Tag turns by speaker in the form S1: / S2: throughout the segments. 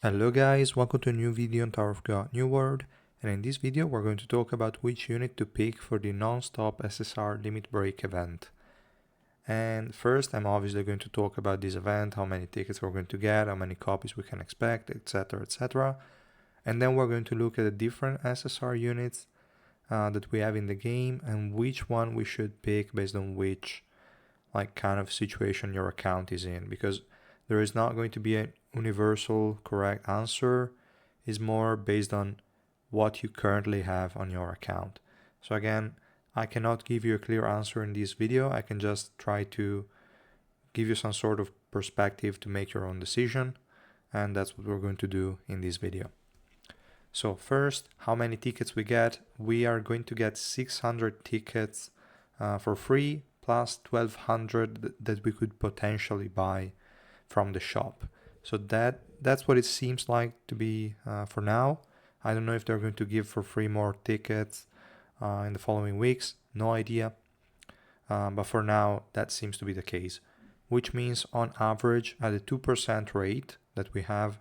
S1: Hello guys, welcome to a new video on Tower of God New World, and in this video we're going to talk about which unit to pick for the non-stop SSR limit break event. And first I'm obviously going to talk about this event, how many tickets we're going to get, how many copies we can expect, etc, etc. And then we're going to look at the different SSR units that we have in the game and which one we should pick based on which kind of situation your account is in, because there is not going to be a universal correct answer. Is more based on what you currently have on your account. So again, I cannot give you a clear answer in this video. I can just try to give you some sort of perspective to make your own decision, and that's what we're going to do in this video. So first, how many tickets we get? We are going to get 600 tickets for free, plus 1200 that we could potentially buy from the shop. So that's what it seems like to be for now. I don't know if they're going to give for free more tickets in the following weeks. No idea. But for now, that seems to be the case. Which means on average, at a 2% rate that we have,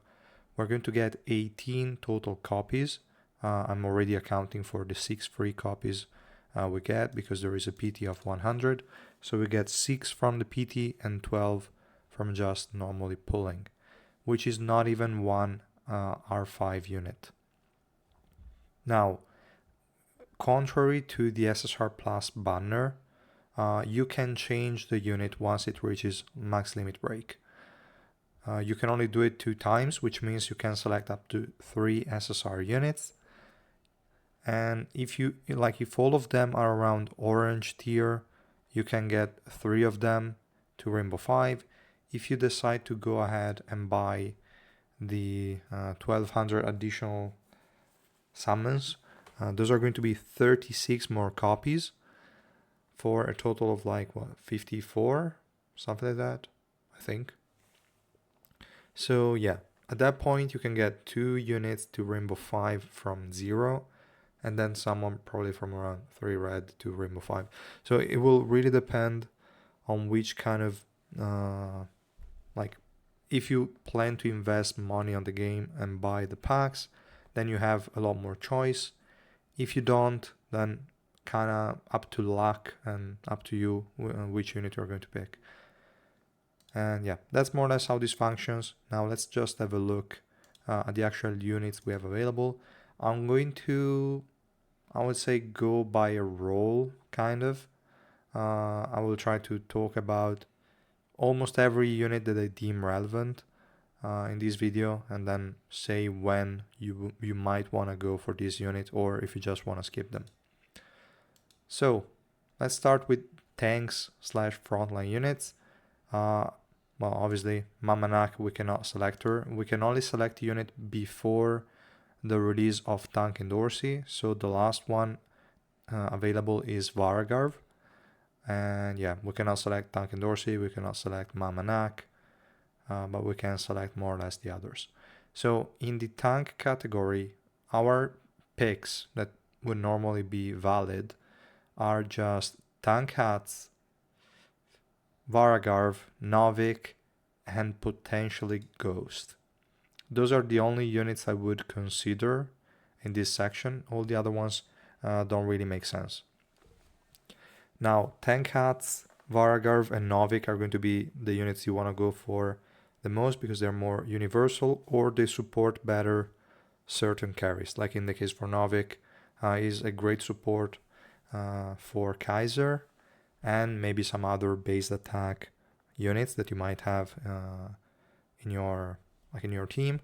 S1: we're going to get 18 total copies. I'm already accounting for the 6 free copies we get because there is a PT of 100. So we get 6 from the PT and 12 from just normally pulling, which is not even one R5 unit. Now, contrary to the SSR Plus banner, you can change the unit once it reaches max limit break. You can only do it 2 times, which means you can select up to 3 SSR units. And if all of them are around orange tier, you can get 3 of them to Rainbow 5. If you decide to go ahead and buy the 1200 additional summons, those are going to be 36 more copies for a total of 54, something like that, I think. So yeah, at that point you can get 2 units to Rainbow 5 from 0, and then someone probably from around 3 red to Rainbow 5. So it will really depend on which kind of if you plan to invest money on the game and buy the packs, then you have a lot more choice. If you don't, then kind of up to luck and up to you which unit you're going to pick. And yeah, that's more or less how this functions. Now let's just have a look at the actual units we have available. I'm going to, I would say, go by a role, kind of. I will try to talk about almost every unit that I deem relevant in this video, and then say when you might want to go for this unit, or if you just want to skip them. So let's start with tanks / frontline units. Well, obviously Mamanak, we cannot select her. We can only select a unit before the release of Tank and Dorsey. So the last one available is Varagarv. And yeah, we cannot select Tank and Dorsey, we cannot select Mamanak, but we can select more or less the others. So in the tank category, our picks that would normally be valid are just Tank Hats, Varagarv, Novik, and potentially Ghost. Those are the only units I would consider in this section. All the other ones don't really make sense. Now, Tank Hats, Varagarv, and Novik are going to be the units you want to go for the most because they're more universal, or they support better certain carries. Like in the case for Novik, is a great support for Kaiser and maybe some other base attack units that you might have in your team.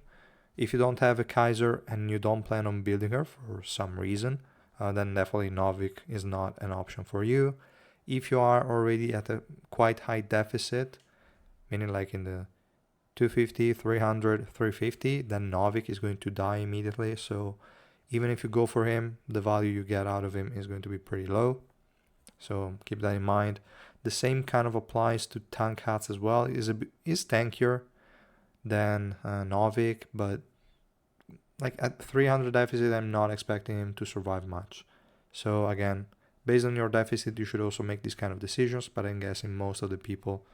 S1: If you don't have a Kaiser and you don't plan on building her for some reason, then definitely Novik is not an option for you. If you are already at a quite high deficit, meaning like in the 250, 300, 350, then Novik is going to die immediately. So even if you go for him, the value you get out of him is going to be pretty low. So keep that in mind. The same kind of applies to Tank Hats as well. Is tankier than Novik, but like at 300 deficit, I'm not expecting him to survive much. So again, based on your deficit, you should also make these kind of decisions, but I'm guessing most of the people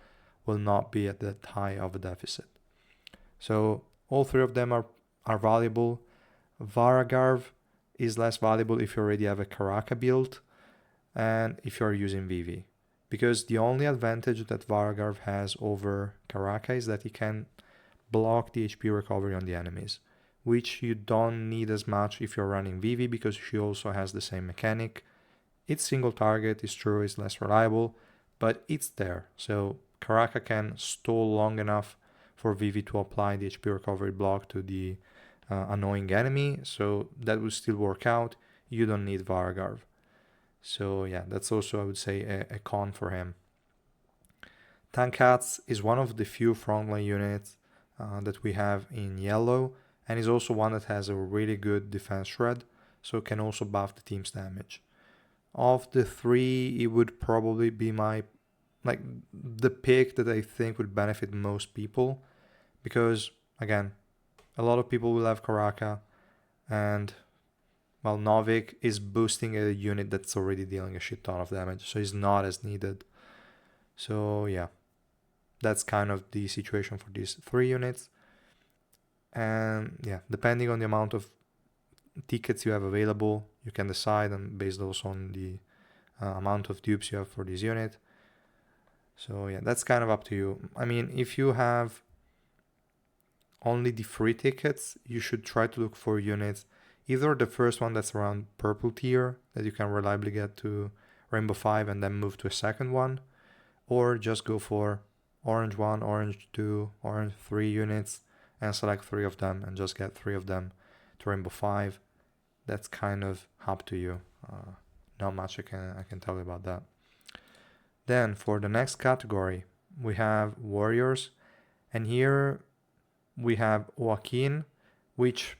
S1: will not be at that high of a deficit. So all 3 of them are are valuable. Varagarv is less valuable if you already have a Karaka build and if you're using Vivi. Because the only advantage that Varagarv has over Karaka is that he can block the HP recovery on the enemies, which you don't need as much if you're running Vivi because she also has the same mechanic. It's single target, it's true, it's less reliable, but it's there. So Karaka can stall long enough for Vivi to apply the HP recovery block to the annoying enemy, so that will still work out. You don't need Varagarv. So yeah, that's also, I would say, a con for him. Tankats is one of the few frontline units that we have in yellow, and is also one that has a really good defense shred, so it can also buff the team's damage. Of the three, it would probably be the pick that I think would benefit most people, because again, a lot of people will have Karaka, and well, Novik is boosting a unit that's already dealing a shit ton of damage, so he's not as needed. So yeah, that's kind of the situation for these three units. And yeah, depending on the amount of tickets you have available, you can decide, and based also on the amount of dupes you have for this unit. So yeah, that's kind of up to you. I mean, if you have only the free tickets, you should try to look for units. Either the first one that's around purple tier that you can reliably get to Rainbow 5 and then move to a second one, or just go for orange 1, orange 2, orange 3 units and select 3 of them and just get 3 of them to Rainbow 5. That's kind of up to you. Not much I can tell you about that. Then for the next category, we have warriors, and here we have Joaquin, which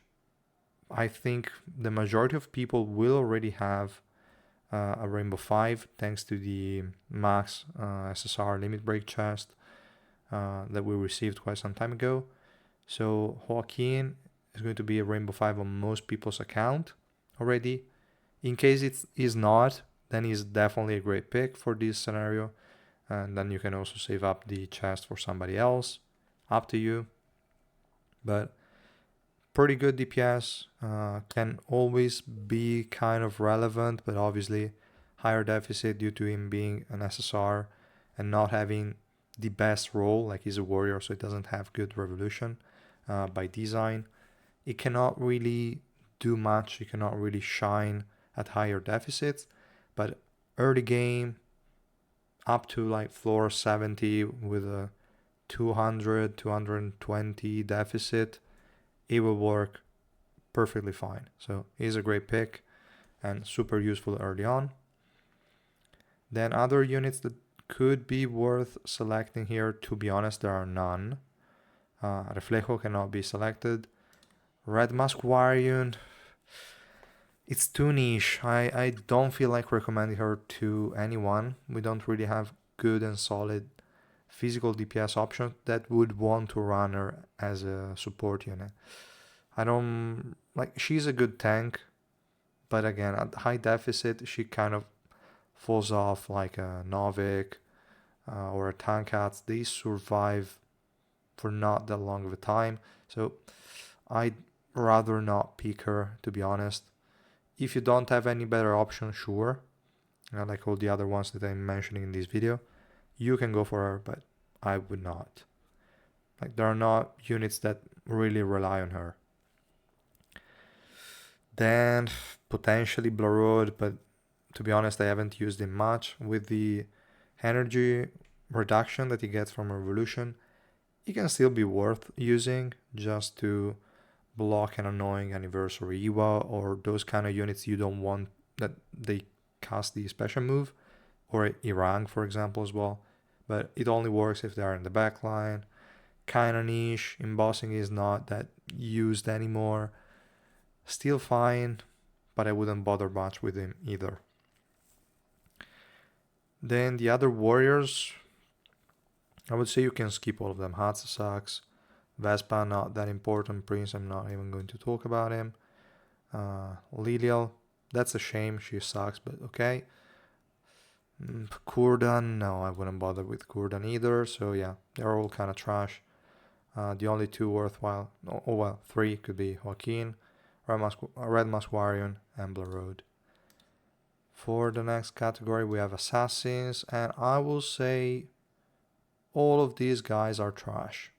S1: I think the majority of people will already have a Rainbow 5 thanks to the max SSR limit break chest that we received quite some time ago. So Joaquin is going to be a Rainbow 5 on most people's account already. In case it is not, then he's definitely a great pick for this scenario, and then you can also save up the chest for somebody else, up to you. But pretty good DPS, can always be kind of relevant, but obviously higher deficit due to him being an SSR and not having the best role, like he's a warrior, so it doesn't have good revolution by design. It cannot really do much, it cannot really shine at higher deficits, but early game up to like floor 70 with a 200, 220 deficit, it will work perfectly fine. So he's a great pick and super useful early on. Then other units that could be worth selecting here, to be honest, there are none. Reflejo cannot be selected. Red Mask Warrior, it's too niche. I don't feel like recommending her to anyone. We don't really have good and solid physical DPS options that would want to run her as a support unit. I don't like, she's a good tank, but again, at high deficit, she kind of falls off like a Novik or a Tankats. They survive for not that long of a time, so I'd rather not pick her, to be honest. If you don't have any better option, sure, like all the other ones that I'm mentioning in this video, you can go for her, but I would not. Like, there are not units that really rely on her. Then potentially Blurod, but to be honest, I haven't used him much. With the energy reduction that he gets from Revolution, he can still be worth using just to block an annoying Anniversary Iwa or those kind of units you don't want that they cast the special move, or Irang, for example, as well. But it only works if they are in the backline. Kind of niche. Embossing is not that used anymore. Still fine, but I wouldn't bother much with him either. Then the other warriors, I would say you can skip all of them. Hatsa sucks. Vespa, not that important. Prince, I'm not even going to talk about him. Lilial, that's a shame. She sucks, but okay. Kurdan, no, I wouldn't bother with Kurdan either. So yeah, they're all kind of trash. The only two worthwhile, oh well, three could be Joaquin, Red Masquarian, and Blue Road. For the next category, we have Assassins, and I will say all of these guys are trash.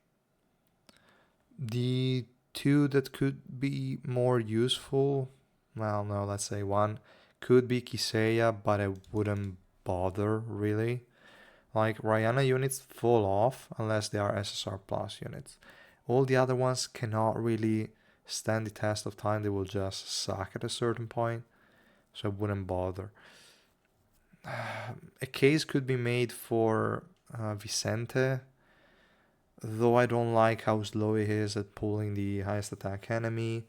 S1: The two that could be more useful, well, no, let's say one, could be Kiseiya, but I wouldn't bother really. Like, Rihanna units fall off unless they are SSR plus units. All the other ones cannot really stand the test of time, they will just suck at a certain point, so I wouldn't bother. A case could be made for Vicente, though I don't like how slow he is at pulling the highest attack enemy.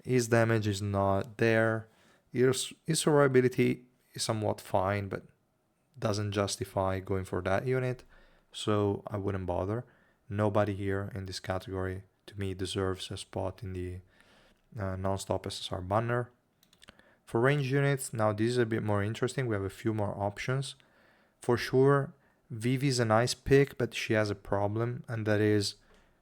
S1: His damage is not there. His survivability is somewhat fine, but doesn't justify going for that unit, so I wouldn't bother. Nobody here in this category, to me, deserves a spot in the non-stop SSR banner. For range units, now this is a bit more interesting. We have a few more options. For sure, Vivi is a nice pick, but she has a problem, and that is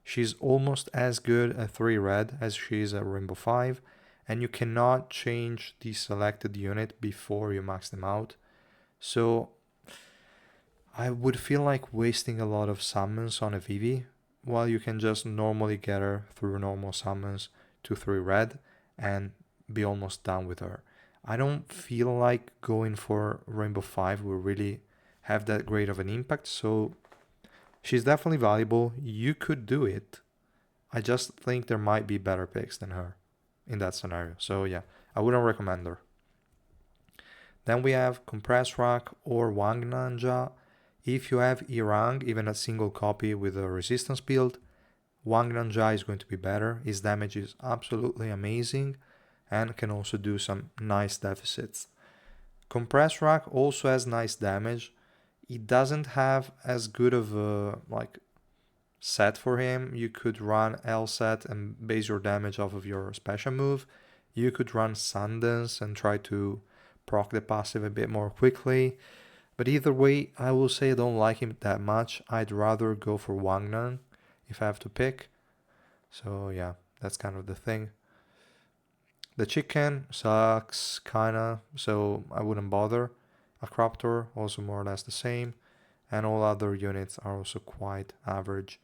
S1: she's almost as good at 3 red as she is at Rainbow 5, and you cannot change the selected unit before you max them out. So I would feel like wasting a lot of summons on a Vivi, while you can just normally get her through normal summons to 3 red and be almost done with her. I don't feel like going for Rainbow 5 will really have that great of an impact, so she's definitely valuable. You could do it. I just think there might be better picks than her in that scenario. So yeah, I wouldn't recommend her. Then we have Compress Rack or Wang Nanja. If you have Irang, even a single copy with a resistance build, Wang Nanja is going to be better. His damage is absolutely amazing and can also do some nice deficits. Compress Rack also has nice damage. It doesn't have as good of a set for him. You could run L set and base your damage off of your special move. You could run Sundance and try to proc the passive a bit more quickly. But either way, I will say I don't like him that much. I'd rather go for Wangnan if I have to pick. So yeah, that's kind of the thing. The chicken sucks, kinda, so I wouldn't bother. A Craptor, also more or less the same. And all other units are also quite average.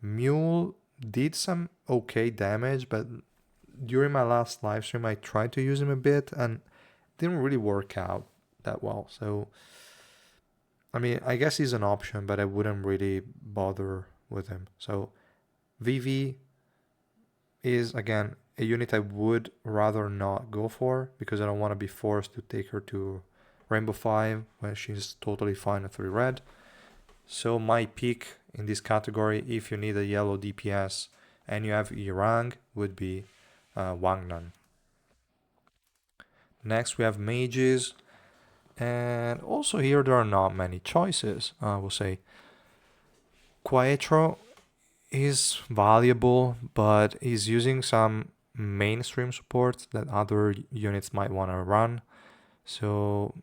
S1: Mule did some okay damage, but during my last live stream I tried to use him a bit and didn't really work out that well. So, I mean, I guess he's an option, but I wouldn't really bother with him. So, Vivi is, again, a unit I would rather not go for because I don't want to be forced to take her to Rainbow 5 when she's totally fine at 3 red. So my pick in this category, if you need a yellow DPS and you have Irang, would be Wangnan. Next we have mages, and also here there are not many choices, I will say. Quaetro is valuable, but is using some mainstream support that other units might want to run. So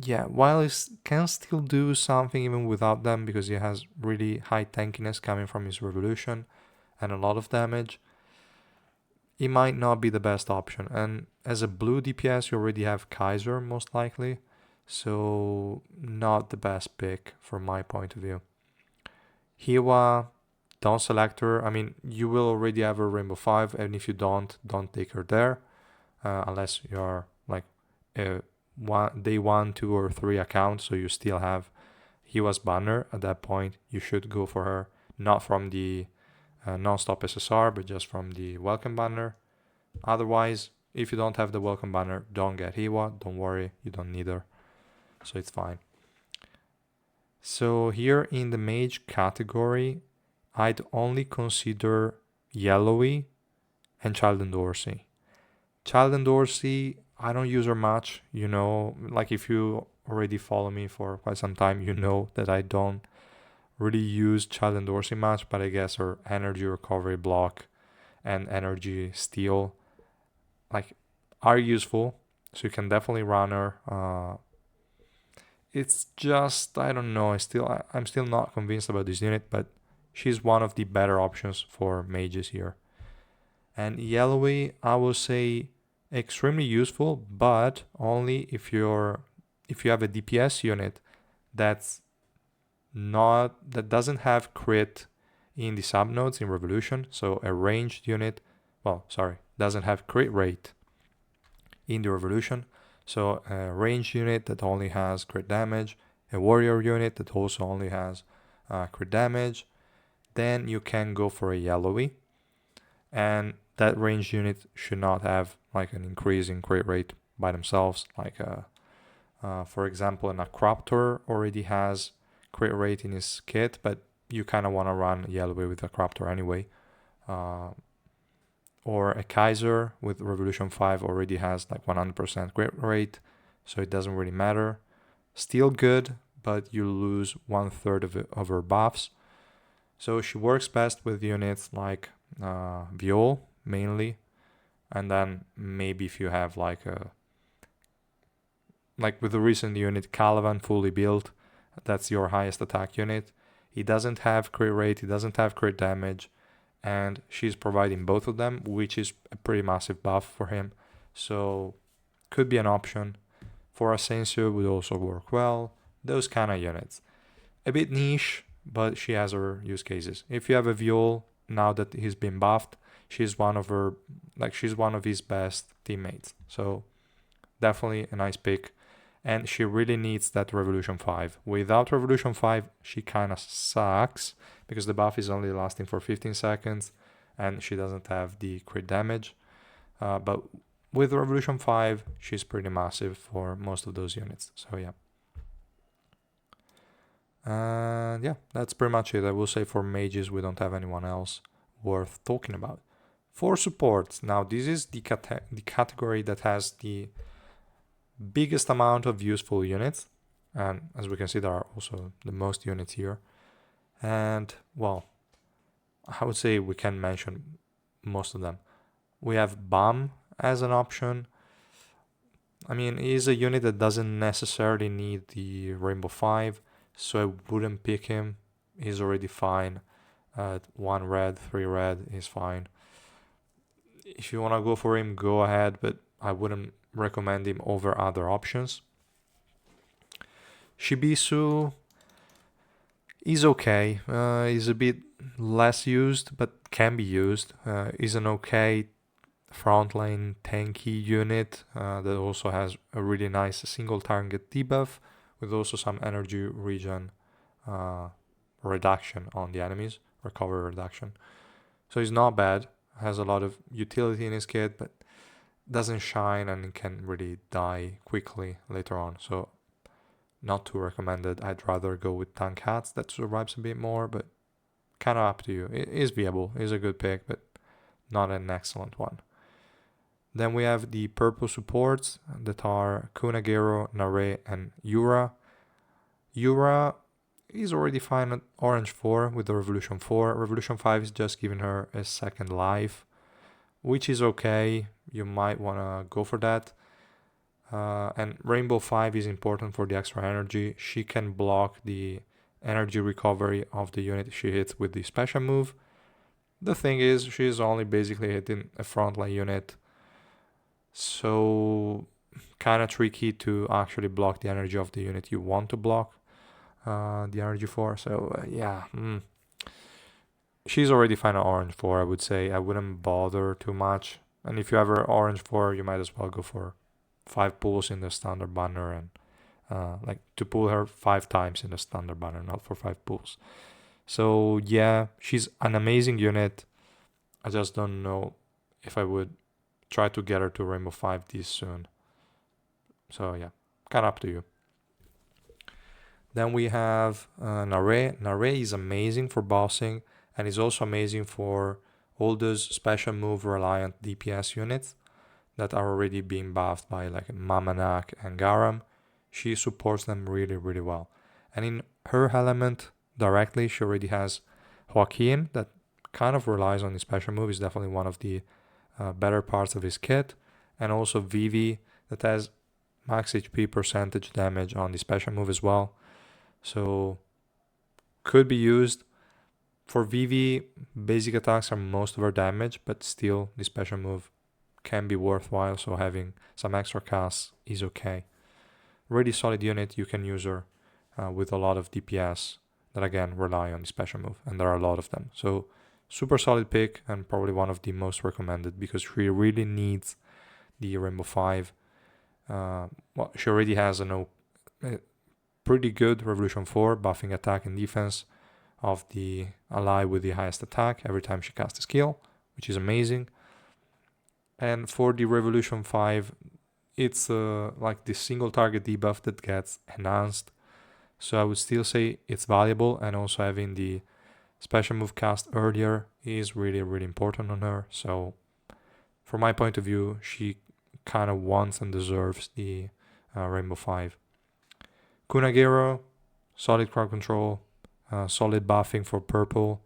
S1: yeah, while he can still do something even without them because he has really high tankiness coming from his revolution and a lot of damage, he might not be the best option. And as a blue DPS, you already have Kaiser most likely, so not the best pick from my point of view. Hiwa, don't select her. I mean, you will already have her Rainbow 5, and if you don't take her there, unless you're like a day 1, 2, or 3 account, so you still have Hiwa's banner. At that point, you should go for her, not from the non-stop SSR, but just from the welcome banner. Otherwise, if you don't have the welcome banner, don't get Hiwa. Don't worry, you don't need her, so it's fine. So here in the mage category, I'd only consider Yellowy and Child and Dorsey. Child and Dorsey, I don't use her much, you know, like if you already follow me for quite some time, you know that I don't really use Child and Dorsey much, but I guess her energy recovery block and energy steal are useful, so you can definitely run her. It's just, I don't know, I'm still not convinced about this unit, but she's one of the better options for mages here. And Yellowy, I will say extremely useful, but only if you have a DPS unit that doesn't have crit in the subnodes in Revolution. So a ranged unit, doesn't have crit rate in the Revolution. So a ranged unit that only has crit damage, a warrior unit that also only has crit damage, then you can go for a Yellowy. And that ranged unit should not have like an increase in crit rate by themselves. Like for example, an Acroptor already has crit rate in his kit, but you kind of want to run Yellowy with Acroptor anyway. Or a Kaiser with Revolution 5 already has like 100% crit rate, so it doesn't really matter. Still good, but you lose 1/3 of her buffs. So she works best with units like Viol mainly, and then maybe if you have like with the recent unit Calavan fully built, that's your highest attack unit. He doesn't have crit rate, he doesn't have crit damage, and she's providing both of them, which is a pretty massive buff for him. So could be an option. For Asensio would also work well. Those kind of units. A bit niche, but she has her use cases. If you have a Viol, now that he's been buffed, she's one of his best teammates. So definitely a nice pick. And she really needs that Revolution 5. Without Revolution 5, she kind of sucks because the buff is only lasting for 15 seconds and she doesn't have the crit damage. But with Revolution 5, she's pretty massive for most of those units. So yeah. And yeah, that's pretty much it. I will say for mages, we don't have anyone else worth talking about. For supports, now this is the category that has the biggest amount of useful units, and as we can see, there are also the most units here. And well, I would say we can mention most of them. We have BAM as an option. I mean, he's a unit that doesn't necessarily need the Rainbow 5, so I wouldn't pick him. He's already fine. 1 red, 3 red is fine. If you want to go for him, go ahead, but I wouldn't recommend him over other options. Shibisu is okay. He's a bit less used, but can be used. He's an okay frontline tanky unit that also has a really nice single target debuff with also some energy regen reduction on the enemies, recovery reduction. So he's not bad. Has a lot of utility in his kit, but doesn't shine and can really die quickly later on. So not too recommended. I'd rather go with Tank Hats that survives a bit more, but kind of up to you. It is viable. It is a good pick, but not an excellent one. Then we have the purple supports that are Kunagero, Nare, and Yura. Yura is already fine at Orange 4 with the Revolution 4. Revolution 5 is just giving her a second life, which is okay. You might want to go for that. And Rainbow 5 is important for the extra energy. She can block the energy recovery of the unit she hits with the special move. The thing is, she's only basically hitting a frontline unit, so kind of tricky to actually block the energy of the unit you want to block the energy for. So yeah, she's already fine on Orange 4, I would say. I wouldn't bother too much. And if you have her Orange 4, you might as well go for 5 pulls in the standard banner and to pull her 5 times in the standard banner, not for 5 pulls. So yeah, she's an amazing unit. I just don't know if I would try to get her to Rainbow 5 this soon. So yeah, kind of up to you. Then we have Nare. Nare is amazing for bossing and is also amazing for all those special move reliant DPS units that are already being buffed by like Mamanak and Garam. She supports them really, really well. And in her element directly, she already has Joaquin that kind of relies on the special move. Is definitely one of the better parts of his kit. And also Vivi that has max HP percentage damage on the special move as well. So could be used. For Vivi, basic attacks are most of her damage, but still the special move can be worthwhile, so having some extra casts is okay. Really solid unit, you can use her with a lot of DPS that again rely on the special move, and there are a lot of them. So super solid pick and probably one of the most recommended because she really needs the Rainbow 5. Well, she already has a pretty good Revolution 4 buffing attack and defense of the ally with the highest attack every time she casts a skill, which is amazing. And for the Revolution 5, it's like the single target debuff that gets enhanced. So I would still say it's valuable, and also having the special move cast earlier is really, really important on her. So from my point of view, she kind of wants and deserves the Rainbow 5. Kunagero, solid crowd control, solid buffing for purple.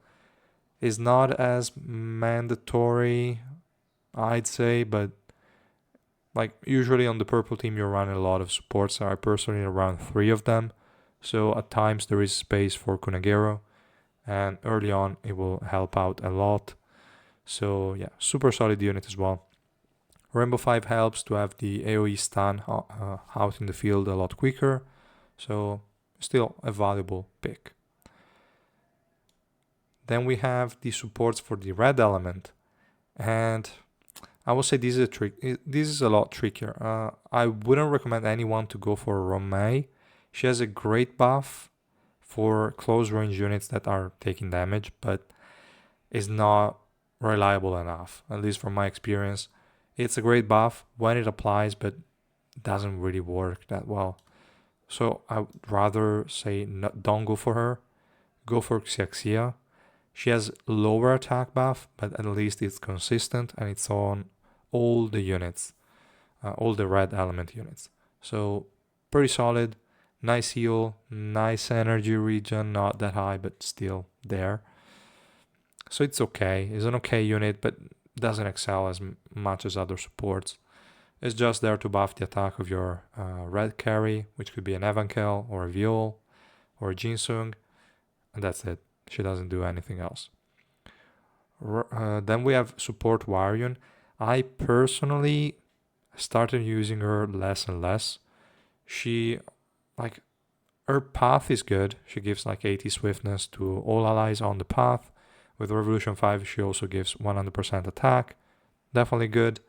S1: Is not as mandatory, I'd say, but like usually on the purple team you're running a lot of supports. I personally run 3 of them, so at times there is space for Kunagero, and early on it will help out a lot. So yeah, super solid unit as well. Rainbow 5 helps to have the AoE stun out in the field a lot quicker, so still a valuable pick. Then we have the supports for the red element, and I will say this is a lot trickier. I wouldn't recommend anyone to go for Romay. She has a great buff for close range units that are taking damage, but is not reliable enough, at least from my experience. It's a great buff when it applies, but doesn't really work that well. So I would rather say don't go for her. Go for Xiaxia. She has lower attack buff, but at least it's consistent and it's on all the units, all the red element units. So pretty solid, nice heal, nice energy regen, not that high, but still there. So it's okay. It's an okay unit, but doesn't excel as much as other supports. It's just there to buff the attack of your red carry, which could be an Evankel or a Viol or a Jinsung, and that's it. She doesn't do anything else. Then we have support Waryun. I personally started using her less and less. She, like, her path is good. She gives like 80 swiftness to all allies on the path. With Revolution 5, she also gives 100% attack. Definitely good.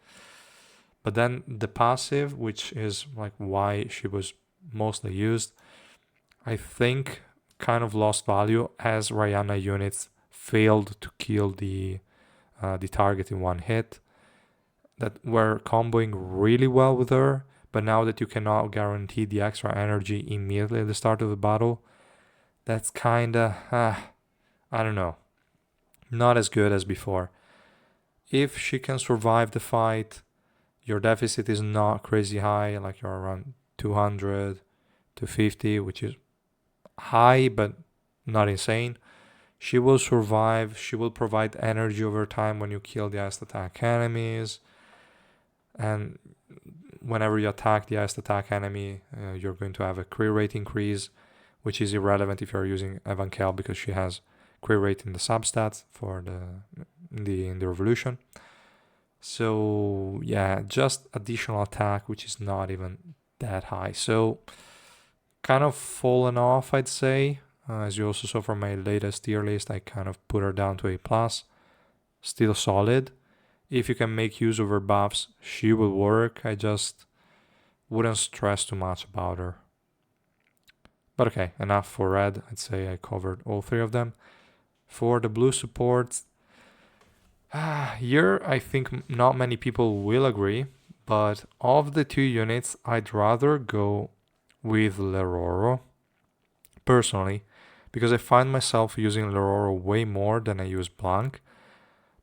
S1: But then the passive, which is like why she was mostly used, I think kind of lost value as Rihanna units failed to kill the target in one hit. That were comboing really well with her, but now that you cannot guarantee the extra energy immediately at the start of the battle, that's kinda, I don't know, not as good as before. If she can survive the fight, your deficit is not crazy high, like you're around 200 to 50, which is high but not insane. She will survive. She will provide energy over time when you kill the iced attack enemies, and whenever you attack the iced attack enemy, you're going to have a crit rate increase, which is irrelevant if you're using Evankel because she has crit rate in the substats for in the Revolution. So yeah, just additional attack, which is not even that high. So kind of fallen off, I'd say. As you also saw from my latest tier list, I kind of put her down to A+. Still solid. If you can make use of her buffs, she will work. I just wouldn't stress too much about her. But okay, enough for red. I'd say I covered all 3 of them. For the blue supports, here I think not many people will agree, but of the 2 units, I'd rather go with Leroro, personally, because I find myself using Leroro way more than I use Blanc.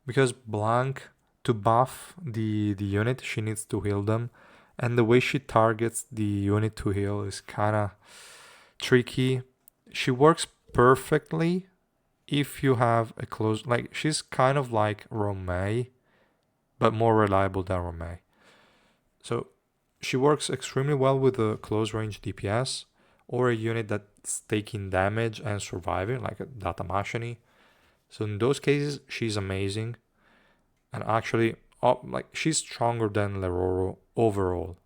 S1: Because Blanc, to buff the unit, she needs to heal them, and the way she targets the unit to heal is kind of tricky. She works perfectly if you have a close, like she's kind of like Romay, but more reliable than Romay. So she works extremely well with a close range DPS or a unit that's taking damage and surviving, like a Datamashini. So in those cases, she's amazing. And actually, like she's stronger than Leroro overall.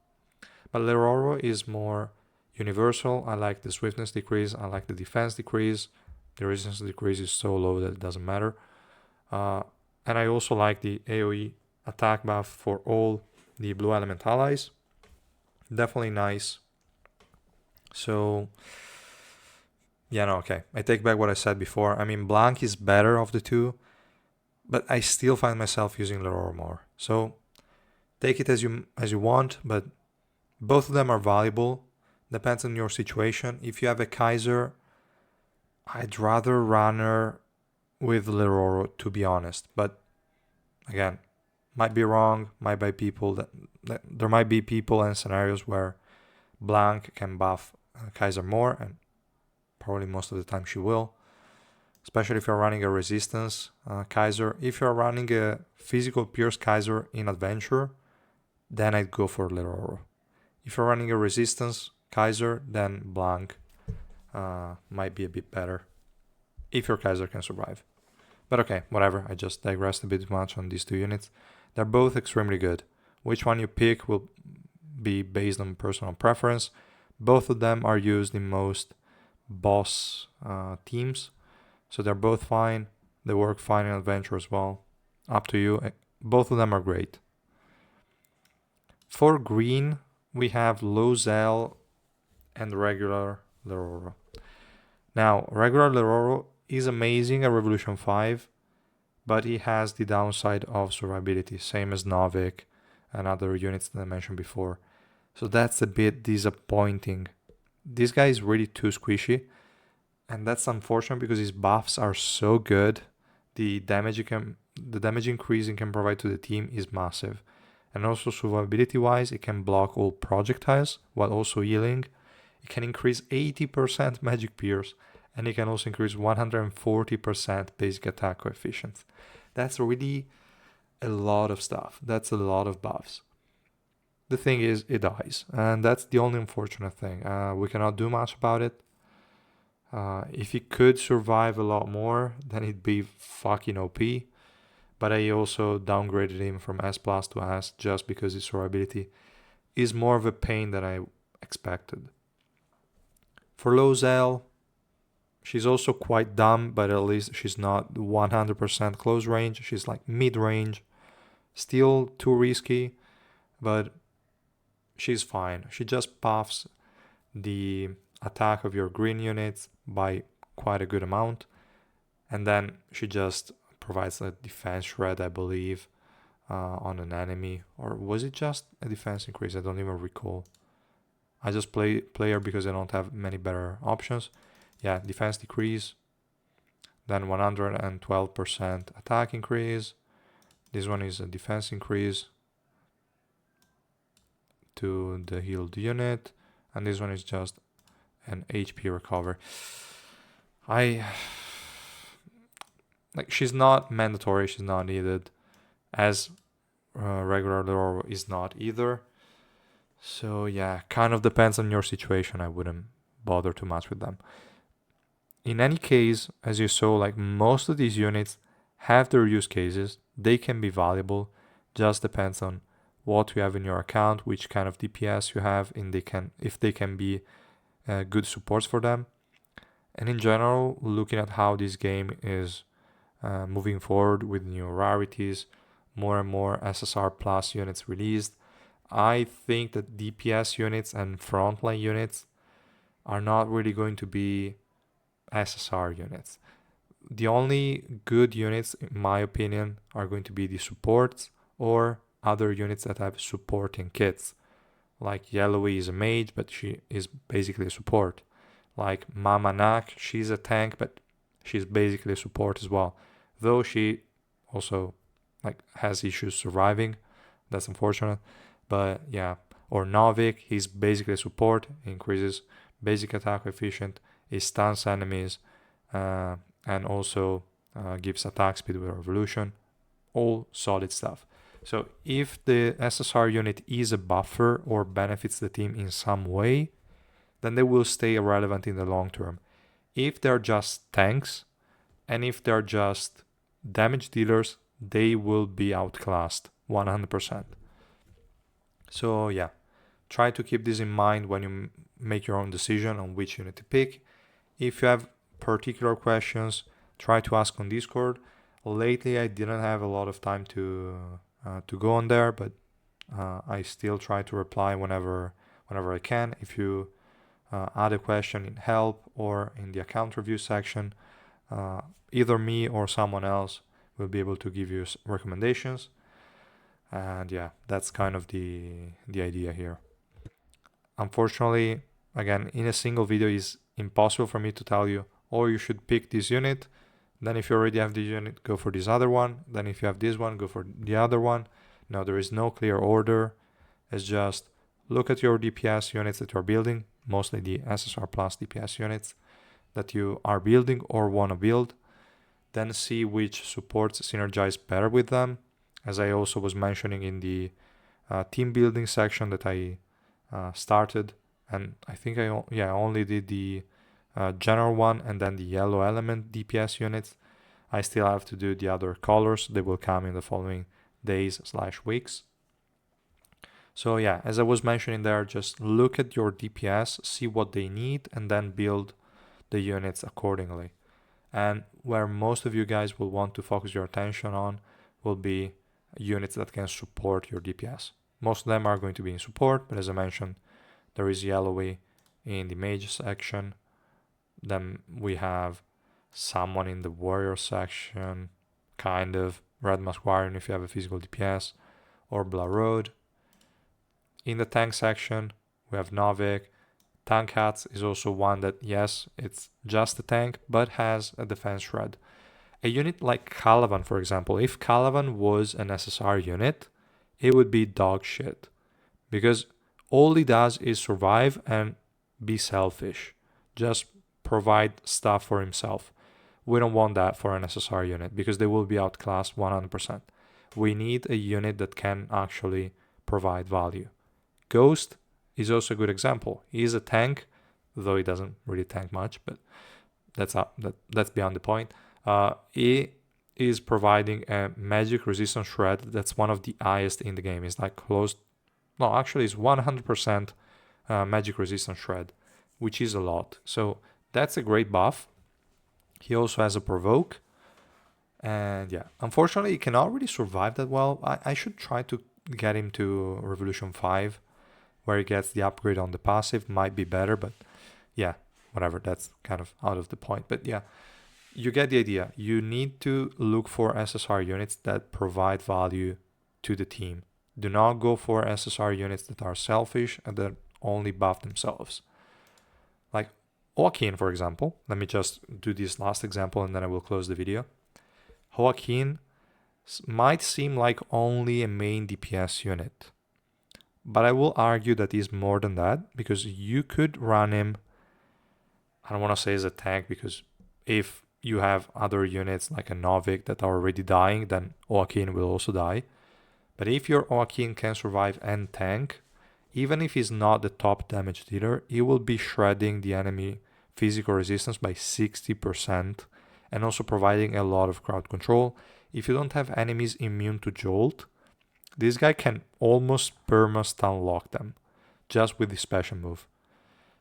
S1: But Leroro is more universal. I like the swiftness decrease. I like the defense decrease. The resistance decrease is so low that it doesn't matter. And I also like the AoE attack buff for all the blue element allies. Definitely nice. So, yeah, no, okay. I take back what I said before. I mean, Blanc is better of the two, but I still find myself using Leroro more. So, take it as you want, but both of them are valuable. Depends on your situation. If you have a Kaiser, I'd rather run her with Leroro, to be honest. But again, might be wrong. Might be people that there might be people and scenarios where Blanc can buff Kaiser more, and probably most of the time she will. Especially if you're running a resistance Kaiser. If you're running a physical Pierce Kaiser in Adventure, then I'd go for Leroro. If you're running a resistance Kaiser, then Blanc might be a bit better. If your Kaiser can survive. But okay, whatever. I just digressed a bit too much on these two units. They're both extremely good. Which one you pick will be based on personal preference. Both of them are used in most boss teams. So they're both fine. They work fine in Adventure as well. Up to you. Both of them are great. For green, we have Lozel and regular Leroro. Now, regular Leroro is amazing at Revolution 5, but he has the downside of survivability, same as Novik and other units that I mentioned before. So that's a bit disappointing. This guy is really too squishy, and that's unfortunate because his buffs are so good. The damage increase it can provide to the team is massive. And also survivability wise, it can block all projectiles while also healing. It can increase 80% magic pierce, and it can also increase 140% basic attack coefficient. That's really a lot of stuff. That's a lot of buffs. The thing is, it dies, and that's the only unfortunate thing. We cannot do much about it. If he could survive a lot more, then he'd be fucking OP. But I also downgraded him from S plus to S just because his survivability is more of a pain than I expected. For Lozel, she's also quite dumb, but at least she's not 100% close range. She's like mid-range. Still too risky, but she's fine. She just buffs the attack of your green units by quite a good amount. And then she just provides a defense shred, I believe, on an enemy. Or was it just a defense increase? I don't even recall. I just play her because I don't have many better options. Yeah, defense decrease. Then 112% attack increase. This one is a defense increase to the healed unit. And this one is just an HP recover. She's not mandatory, she's not needed, as regular Leroro is not either. So yeah, kind of depends on your situation. I wouldn't bother too much with them. In any case, as you saw, like most of these units have their use cases. They can be valuable. Just depends on what you have in your account, which kind of DPS you have, and if they can be good supports for them. And in general, looking at how this game is moving forward with new rarities, more and more SSR plus units released, I think that DPS units and frontline units are not really going to be SSR units. The only good units, in my opinion, are going to be the supports or other units that have supporting kits. Like Yellowy is a mage, but she is basically a support. Like Mama Nak, she's a tank, but she's basically a support as well. Though she also has issues surviving. That's unfortunate. But yeah. Or Novik, he's basically a support. He increases basic attack coefficient. He stuns enemies. And also gives attack speed with Revolution. All solid stuff. So if the SSR unit is a buffer or benefits the team in some way, then they will stay relevant in the long term. If they're just tanks, And if they're just damage dealers, they will be outclassed 100%. So yeah, try to keep this in mind when you make your own decision on which unit to pick. If you have particular questions, try to ask on Discord. Lately, I didn't have a lot of time to go on there, but I still try to reply whenever I can. If you add a question in help or in the account review section, either me or someone else will be able to give you recommendations. And yeah, that's kind of the idea here. Unfortunately, again, in a single video is impossible for me to tell you, oh, you should pick this unit. Then if you already have this unit, go for this other one. Then if you have this one, go for the other one. No, there is no clear order. It's just look at your DPS units that you're building, mostly the SSR plus DPS units that you are building or want to build. Then see which supports synergize better with them. As I also was mentioning in the team building section that I started, and I think I only did the general one and then the yellow element DPS units. I still have to do the other colors. They will come in the following days/weeks. So yeah, as I was mentioning there, just look at your DPS, see what they need, and then build the units accordingly. And where most of you guys will want to focus your attention on will be units that can support your DPS. Most of them are going to be in support, but as I mentioned, there is Yellowy in the mage section. Then we have someone in the warrior section, kind of Red Mask Warrior if you have a physical DPS, or Blarode. In the tank section, we have Novik. Tank Hats is also one that, yes, it's just a tank, but has a defense shred. A unit like Calavan, for example, if Calavan was an SSR unit, it would be dog shit. Because all he does is survive and be selfish. Just provide stuff for himself. We don't want that for an SSR unit because they will be outclassed 100%. We need a unit that can actually provide value. Ghost is also a good example. He is a tank, though he doesn't really tank much, but that's beyond the point. He is providing a magic resistance shred that's one of the highest in the game. It's like it's 100% magic resistance shred, which is a lot. So that's a great buff. He also has a provoke. And yeah, unfortunately, he cannot really survive that well. I should try to get him to Revolution 5, where he gets the upgrade on the passive. Might be better, but yeah, whatever. That's kind of out of the point. But yeah, you get the idea. You need to look for SSR units that provide value to the team. Do not go for SSR units that are selfish and that only buff themselves. Like Joaquin, for example. Let me just do this last example and then I will close the video. Joaquin might seem like only a main DPS unit, but I will argue that he's more than that because you could run him, I don't want to say as a tank, because if you have other units like a Novik that are already dying, then Joaquin will also die. But if your Joaquin can survive and tank, even if he's not the top damage dealer, he will be shredding the enemy physical resistance by 60% and also providing a lot of crowd control. If you don't have enemies immune to Jolt, this guy can almost perma-stun lock them just with the special move.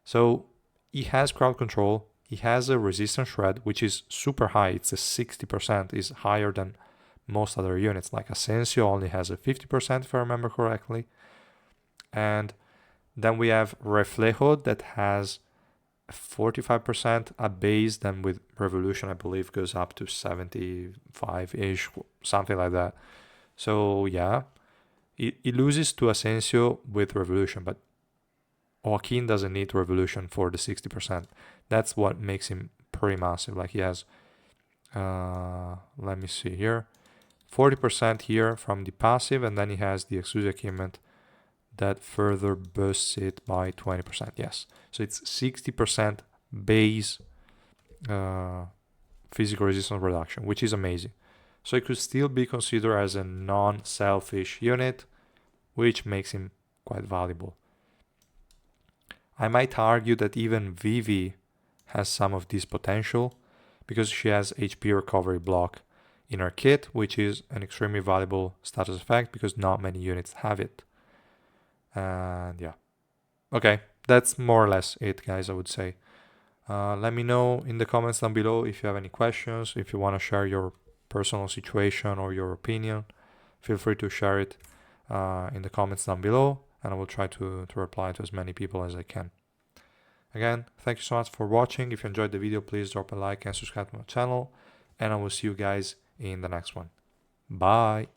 S1: So he has crowd control, he has a resistance shred, which is super high. It's a 60%, is higher than most other units. Like Asensio only has a 50% if I remember correctly. And then we have Reflejo that has 45% a base, then with Revolution I believe goes up to 75-ish, something like that. So yeah, it loses to Asensio with Revolution, but Joaquin doesn't need Revolution for the 60%. That's what makes him pretty massive. Like he has, let me see here, 40% here from the passive, and then he has the exclusive achievement that further boosts it by 20%. Yes, so it's 60% base physical resistance reduction, which is amazing. So it could still be considered as a non-selfish unit, which makes him quite valuable. I might argue that even Vivi has some of this potential, because she has HP recovery block in her kit, which is an extremely valuable status effect because not many units have it. And yeah, okay, that's more or less it, guys, I would say. Let me know in the comments down below if you have any questions, if you want to share your personal situation or your opinion. Feel free to share it in the comments down below, and I will try to reply to as many people as I can. Again, thank you so much for watching. If you enjoyed the video, please drop a like and subscribe to my channel, and I will see you guys in the next one. Bye!